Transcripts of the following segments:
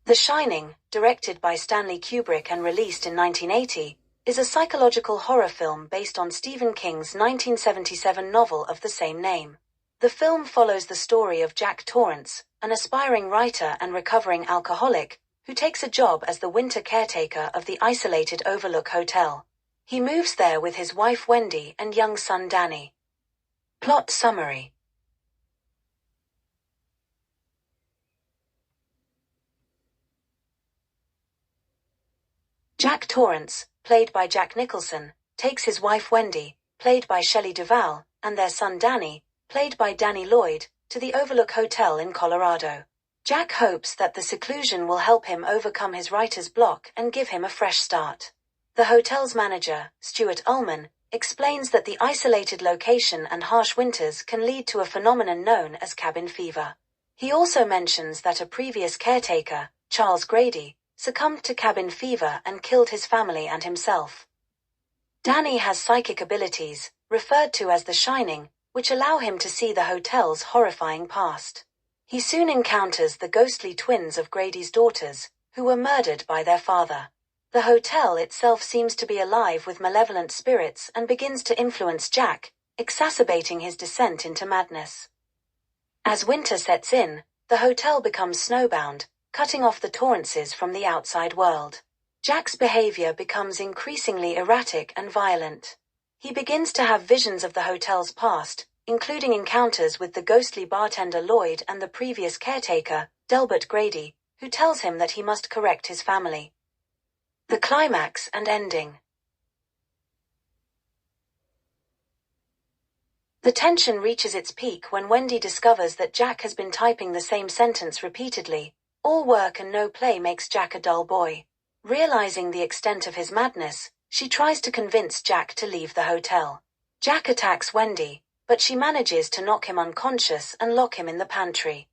The Shining, directed by Stanley Kubrick and released in 1980, is a psychological horror film based on Stephen King's 1977 novel of the same name. The film follows the story of Jack Torrance, an aspiring writer and recovering alcoholic, who takes a job as the winter caretaker of the isolated Overlook Hotel. He moves there with his wife Wendy and young son Danny. Plot summary. Jack Torrance, played by Jack Nicholson, takes his wife Wendy, played by Shelley Duvall, and their son Danny, played by Danny Lloyd, to the Overlook Hotel in Colorado. Jack hopes that the seclusion will help him overcome his writer's block and give him a fresh start. The hotel's manager, Stuart Ullman, explains that the isolated location and harsh winters can lead to a phenomenon known as cabin fever. He also mentions that a previous caretaker, Charles Grady, succumbed to cabin fever and killed his family and himself. Danny has psychic abilities, referred to as the Shining, which allow him to see the hotel's horrifying past. He soon encounters the ghostly twins of Grady's daughters, who were murdered by their father. The hotel itself seems to be alive with malevolent spirits and begins to influence Jack, exacerbating his descent into madness. As winter sets in, the hotel becomes snowbound, cutting off the Torrances from the outside world. Jack's behavior becomes increasingly erratic and violent. He begins to have visions of the hotel's past, including encounters with the ghostly bartender Lloyd and the previous caretaker, Delbert Grady, who tells him that he must correct his family. The climax and ending. The tension reaches its peak when Wendy discovers that Jack has been typing the same sentence repeatedly. All work and no play makes Jack a dull boy. Realizing the extent of his madness, she tries to convince Jack to leave the hotel. Jack attacks Wendy, but she manages to knock him unconscious and lock him in the pantry.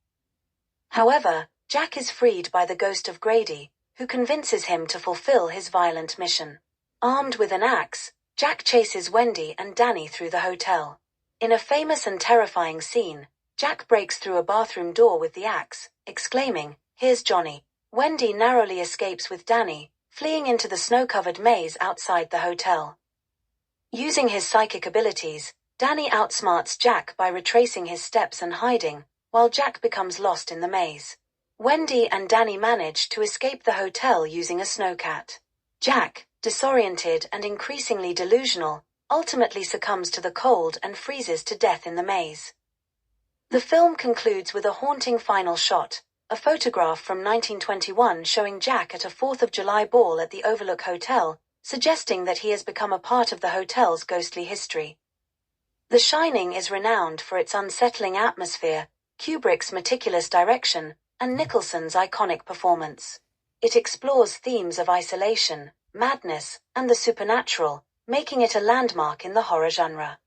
However, Jack is freed by the ghost of Grady, who convinces him to fulfill his violent mission. Armed with an axe, Jack chases Wendy and Danny through the hotel. In a famous and terrifying scene, Jack breaks through a bathroom door with the axe, exclaiming, "Here's Johnny." Wendy narrowly escapes with Danny, fleeing into the snow-covered maze outside the hotel. Using his psychic abilities, Danny outsmarts Jack by retracing his steps and hiding, while Jack becomes lost in the maze. Wendy and Danny manage to escape the hotel using a snowcat. Jack, disoriented and increasingly delusional, ultimately succumbs to the cold and freezes to death in the maze. The film concludes with a haunting final shot, a photograph from 1921 showing Jack at a 4th of July ball at the Overlook Hotel, suggesting that he has become a part of the hotel's ghostly history. The Shining is renowned for its unsettling atmosphere, Kubrick's meticulous direction, and Nicholson's iconic performance. It explores themes of isolation, madness, and the supernatural, making it a landmark in the horror genre.